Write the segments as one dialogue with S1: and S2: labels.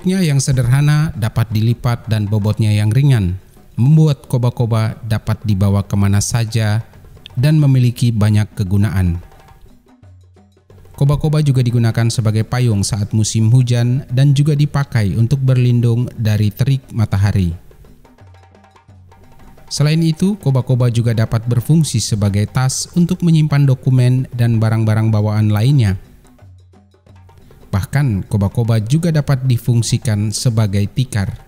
S1: Bentuknya yang sederhana dapat dilipat dan bobotnya yang ringan, membuat koba-koba dapat dibawa kemana saja dan memiliki banyak kegunaan. Koba-koba juga digunakan sebagai payung saat musim hujan dan juga dipakai untuk berlindung dari terik matahari. Selain itu, koba-koba juga dapat berfungsi sebagai tas untuk menyimpan dokumen dan barang-barang bawaan lainnya. Bahkan, koba-koba juga dapat difungsikan sebagai tikar.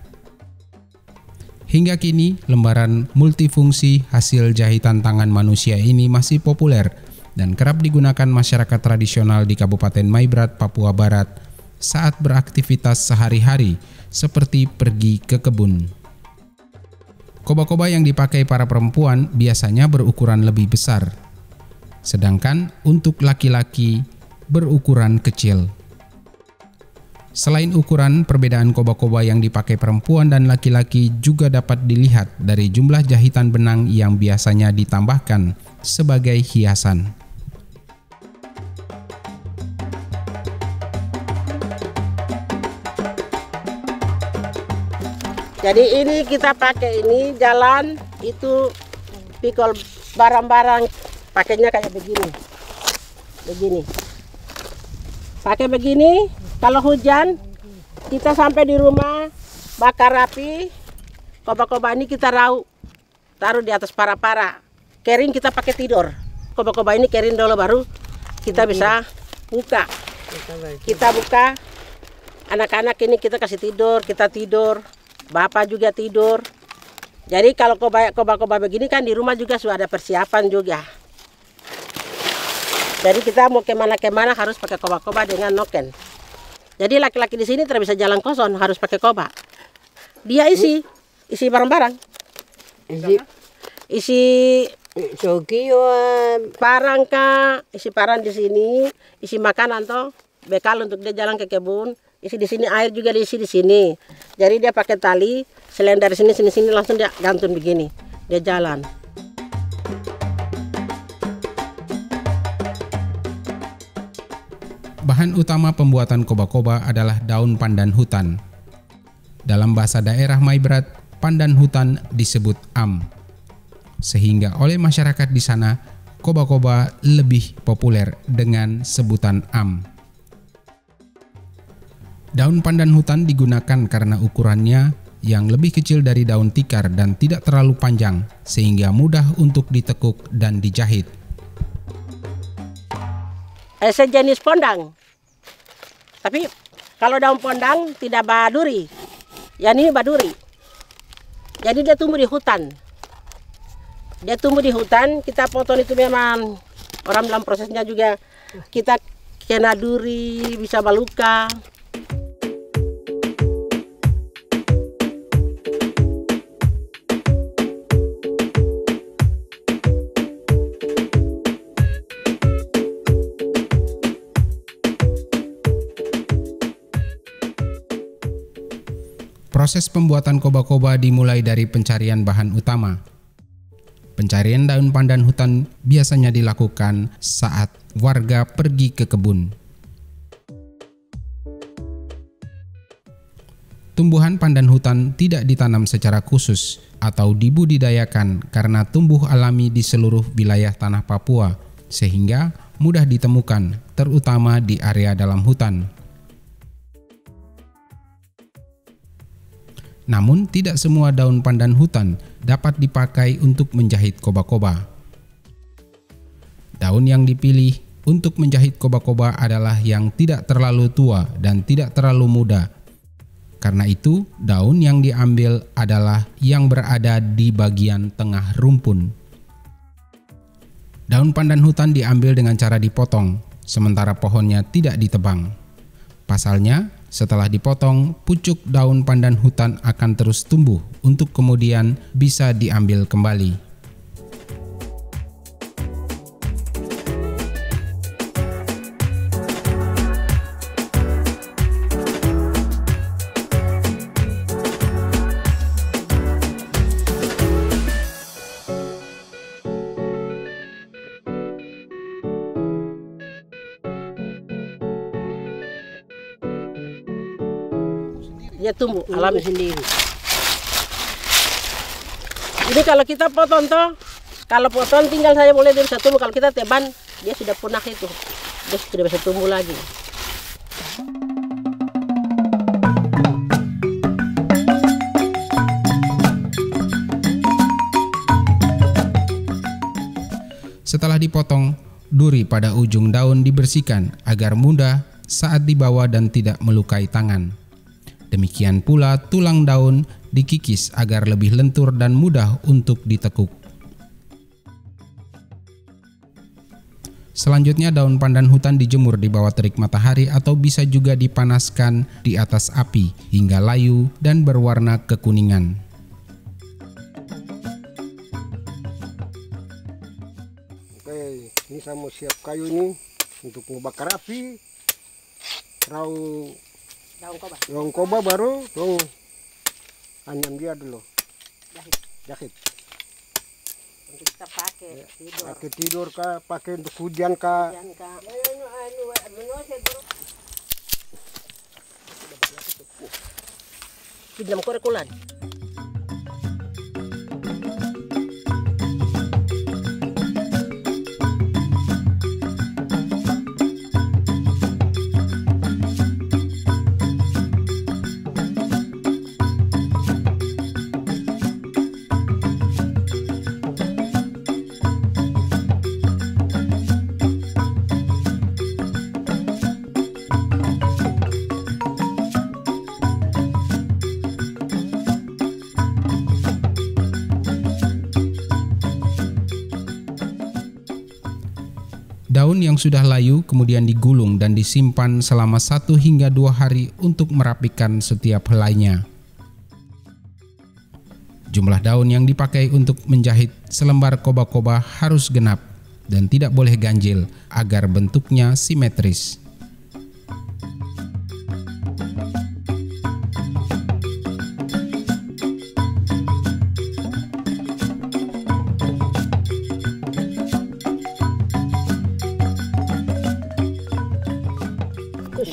S1: Hingga kini, lembaran multifungsi hasil jahitan tangan manusia ini masih populer dan kerap digunakan masyarakat tradisional di Kabupaten Maibrat, Papua Barat saat beraktivitas sehari-hari seperti pergi ke kebun. Koba-koba yang dipakai para perempuan biasanya berukuran lebih besar, sedangkan untuk laki-laki berukuran kecil. Selain ukuran, perbedaan koba-koba yang dipakai perempuan dan laki-laki juga dapat dilihat dari jumlah jahitan benang yang biasanya ditambahkan sebagai hiasan.
S2: Jadi ini kita pakai ini jalan itu pikul barang-barang, pakainya kayak begini. Pakai begini, kalau hujan kita sampai di rumah bakar api, koba-koba ini kita taruh di atas para-para. Kering kita pakai tidur. Koba-koba ini kering dulu baru kita bisa buka. Kita buka, anak-anak ini kita kasih tidur, kita tidur. Bapak juga tidur. Jadi kalau koba-koba begini kan di rumah juga sudah ada persiapan juga. Jadi kita mau kemana-kemana harus pakai koba-koba dengan noken. Jadi laki-laki di sini tidak bisa jalan kosong, harus pakai koba. Dia isi barang-barang. Isi parang kah, isi parang di sini, isi makanan toh, bekal untuk dia jalan ke kebun. Isi di sini, air juga diisi di sini. Jadi dia pakai tali, selain dari sini langsung dia gantung begini. Dia jalan.
S1: Bahan utama pembuatan koba-koba adalah daun pandan hutan. Dalam bahasa daerah Maibrat, pandan hutan disebut am. Sehingga oleh masyarakat di sana, koba-koba lebih populer dengan sebutan am. Daun pandan hutan digunakan karena ukurannya yang lebih kecil dari daun tikar dan tidak terlalu panjang, sehingga mudah untuk ditekuk dan dijahit.
S2: Sejenis pondang. Tapi kalau daun pondang tidak baduri. Yang ini baduri. Jadi dia tumbuh di hutan. Kita potong itu memang orang dalam prosesnya juga kita kena duri, bisa baluka.
S1: Proses pembuatan koba-koba dimulai dari pencarian bahan utama. Pencarian daun pandan hutan biasanya dilakukan saat warga pergi ke kebun. Tumbuhan pandan hutan tidak ditanam secara khusus atau dibudidayakan karena tumbuh alami di seluruh wilayah tanah Papua, sehingga mudah ditemukan, terutama di area dalam hutan. Namun, tidak semua daun pandan hutan dapat dipakai untuk menjahit koba-koba. Daun yang dipilih untuk menjahit koba-koba adalah yang tidak terlalu tua dan tidak terlalu muda. Karena itu, daun yang diambil adalah yang berada di bagian tengah rumpun. Daun pandan hutan diambil dengan cara dipotong, sementara pohonnya tidak ditebang. Pasalnya, setelah dipotong, pucuk daun pandan hutan akan terus tumbuh untuk kemudian bisa diambil kembali.
S2: dia tumbuh alami sendiri. Ini kalau kita potong toh, kalau potong tinggal saya boleh dia bisa tumbuh. Kalau kita teban, dia sudah punah itu, dia sudah bisa tumbuh lagi.
S1: Setelah dipotong, duri pada ujung daun dibersihkan agar mudah saat dibawa dan tidak melukai tangan. Demikian pula tulang daun dikikis agar lebih lentur dan mudah untuk ditekuk. Selanjutnya daun pandan hutan dijemur di bawah terik matahari atau bisa juga dipanaskan di atas api hingga layu dan berwarna kekuningan.
S3: Oke, ini saya mau siap kayu ini untuk membakar api. Rau daun koba baru dong anyam dia dulu. Jahit.
S2: Untuk kita pakai tidur.
S3: Pakai tidur kah, pakai untuk hujan kah?
S2: Pinjam korekulan.
S1: Daun yang sudah layu kemudian digulung dan disimpan selama 1 hingga 2 hari untuk merapikan setiap helainya. Jumlah daun yang dipakai untuk menjahit selembar koba-koba harus genap dan tidak boleh ganjil agar bentuknya simetris.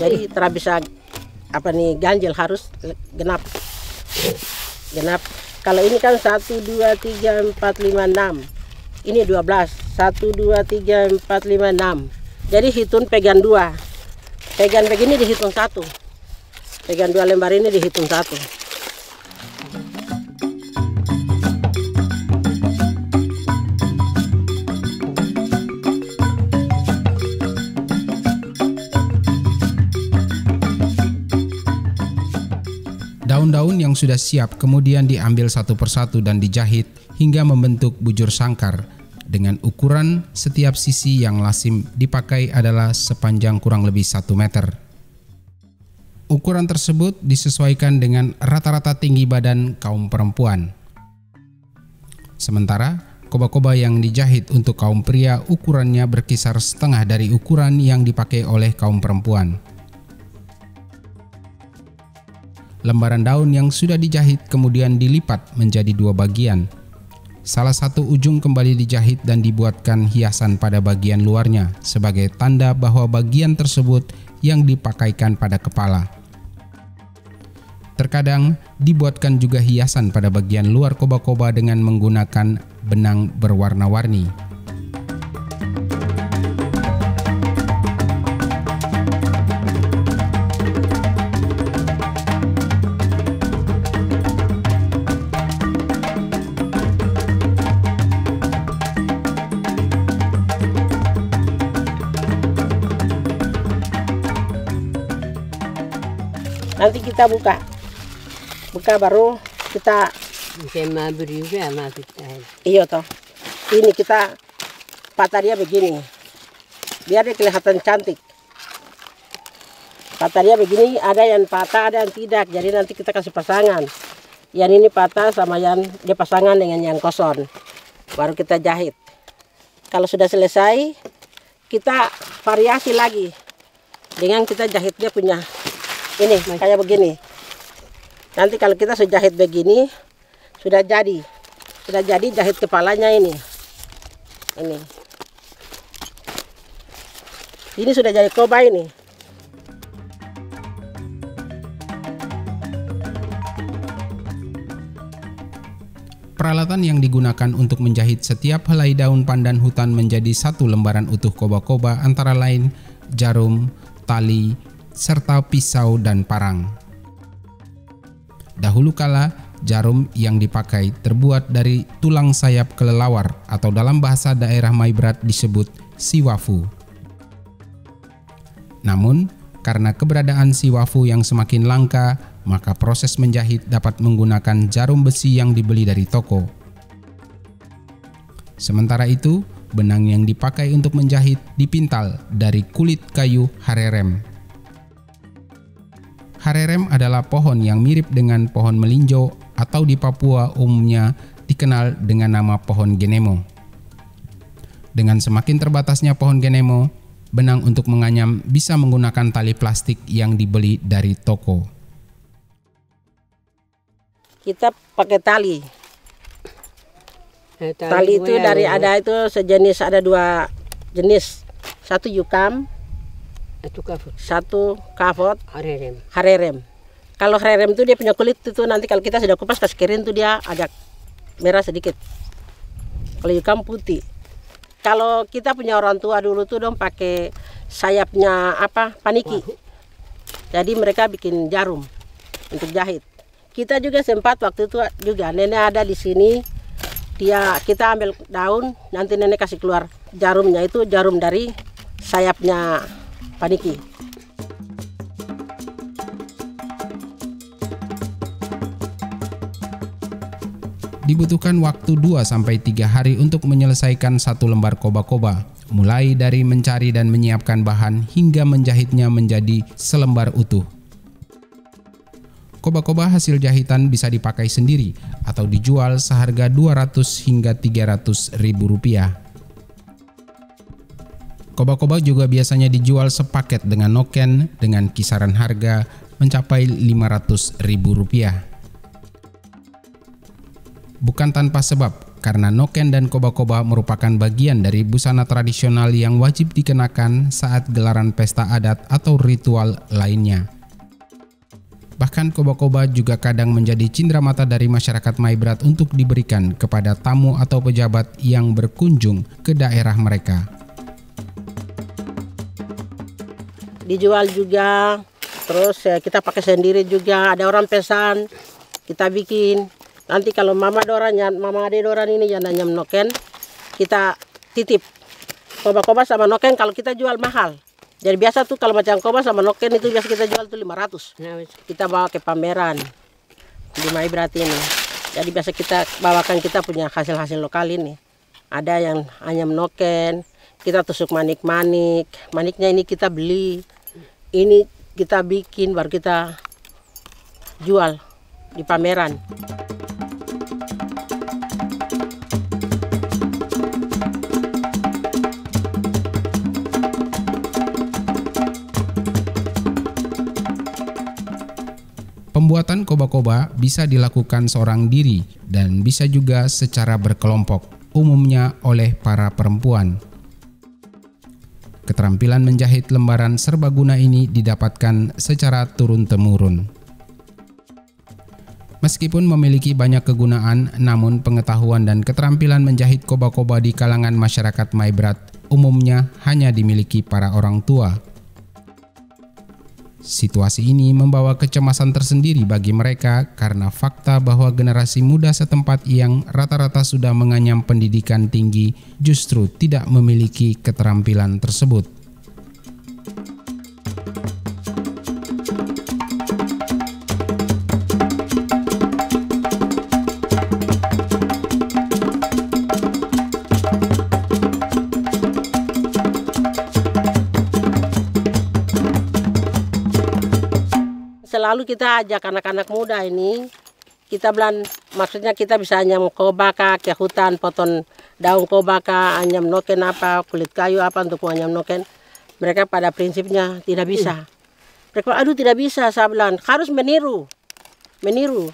S2: Jadi tidak bisa ganjil, harus genap. Kalau ini kan 1, 2, 3, 4, 5, 6. Ini 12. 1, 2, 3, 4, 5, 6. Jadi hitung pegang 2. Pegang begini dihitung 1. Pegang 2 lembar ini dihitung 1.
S1: Daun-daun yang sudah siap kemudian diambil satu persatu dan dijahit hingga membentuk bujur sangkar dengan ukuran setiap sisi yang lazim dipakai adalah sepanjang kurang lebih 1 meter. Ukuran tersebut disesuaikan dengan rata-rata tinggi badan kaum perempuan. Sementara koba-koba yang dijahit untuk kaum pria ukurannya berkisar setengah dari ukuran yang dipakai oleh kaum perempuan. Lembaran daun yang sudah dijahit kemudian dilipat menjadi 2 bagian. Salah satu ujung kembali dijahit dan dibuatkan hiasan pada bagian luarnya sebagai tanda bahwa bagian tersebut yang dipakaikan pada kepala. Terkadang dibuatkan juga hiasan pada bagian luar koba-koba dengan menggunakan benang berwarna-warni.
S2: Nanti kita buka baru kita iya toh. Ini kita patah dia begini, biar dia kelihatan cantik. Patah dia begini, ada yang patah, ada yang tidak. Jadi nanti kita kasih pasangan. Yang ini patah sama yang dia pasangan dengan yang kosong. Baru kita jahit. Kalau sudah selesai, kita variasi lagi dengan kita jahit dia punya. Ini kayak begini. Nanti kalau kita sudah jahit begini, sudah jadi jahit kepalanya ini. Ini sudah jadi koba ini.
S1: Peralatan yang digunakan untuk menjahit setiap helai daun pandan hutan menjadi satu lembaran utuh koba-koba antara lain jarum, tali, serta pisau dan parang. Dahulu kala, jarum yang dipakai terbuat dari tulang sayap kelelawar atau dalam bahasa daerah Maibrat disebut siwafu. Namun, karena keberadaan siwafu yang semakin langka, maka proses menjahit dapat menggunakan jarum besi yang dibeli dari toko. Sementara itu, benang yang dipakai untuk menjahit dipintal dari kulit kayu harerem. Harerem adalah pohon yang mirip dengan pohon melinjo atau di Papua umumnya dikenal dengan nama pohon genemo. Dengan semakin terbatasnya pohon genemo, benang untuk menganyam bisa menggunakan tali plastik yang dibeli dari toko.
S2: Kita pakai tali. Tali itu dari ada itu sejenis, ada dua jenis. Satu yukam, satu kafot, harerem. Kalau harerem itu dia punya kulit itu nanti kalau kita sudah kupas pas kering itu dia agak merah sedikit. Kalau yukam putih. Kalau kita punya orang tua dulu tuh dong pakai sayapnya paniki. Jadi mereka bikin jarum untuk jahit. Kita juga sempat waktu itu juga nenek ada di sini. Kita ambil daun, nanti nenek kasih keluar jarumnya, itu jarum dari sayapnya paniki.
S1: Dibutuhkan waktu 2-3 hari untuk menyelesaikan satu lembar koba-koba, mulai dari mencari dan menyiapkan bahan hingga menjahitnya menjadi selembar utuh. Koba-koba hasil jahitan bisa dipakai sendiri atau dijual seharga 200 hingga 300 ribu rupiah. Koba-koba juga biasanya dijual sepaket dengan noken dengan kisaran harga mencapai 500 ribu rupiah. Bukan tanpa sebab, karena noken dan koba-koba merupakan bagian dari busana tradisional yang wajib dikenakan saat gelaran pesta adat atau ritual lainnya. Bahkan koba-koba juga kadang menjadi cindramata dari masyarakat Maibrat untuk diberikan kepada tamu atau pejabat yang berkunjung ke daerah mereka.
S2: Dijual juga, terus kita pakai sendiri juga. Ada orang pesan, kita bikin. Nanti kalau mama ade doran ini yang nyam noken, kita titip. Koba-koba sama noken kalau kita jual mahal. Jadi biasa tuh kalau macam koba sama noken itu biasa kita jual tuh 500. Kita bawa ke pameran di Maibrat ini. Jadi biasa kita bawakan kita punya hasil-hasil lokal ini. Ada yang anyam noken, kita tusuk manik-manik. Maniknya ini kita beli. Ini kita bikin baru kita jual di pameran.
S1: Pembuatan koba-koba bisa dilakukan seorang diri dan bisa juga secara berkelompok, umumnya oleh para perempuan. Keterampilan menjahit lembaran serbaguna ini didapatkan secara turun-temurun. Meskipun memiliki banyak kegunaan, namun pengetahuan dan keterampilan menjahit koba-koba di kalangan masyarakat Maibrat umumnya hanya dimiliki para orang tua. Situasi ini membawa kecemasan tersendiri bagi mereka karena fakta bahwa generasi muda setempat yang rata-rata sudah menganyam pendidikan tinggi justru tidak memiliki keterampilan tersebut.
S2: Selalu kita ajak anak-anak muda ini, kita bilang maksudnya kita bisa anyam koba ke hutan, potong daun koba anyam noken kulit kayu untuk anyam noken. Mereka pada prinsipnya tidak bisa. Mereka aduh tidak bisa, saya bilang harus meniru.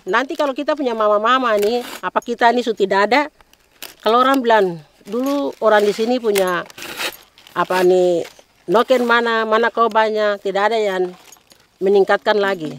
S2: Nanti kalau kita punya mama-mama nih, apa kita ini sudah tidak ada? Kalau orang bilang dulu orang di sini punya noken mana kobanya, tidak ada yang meningkatkan lagi.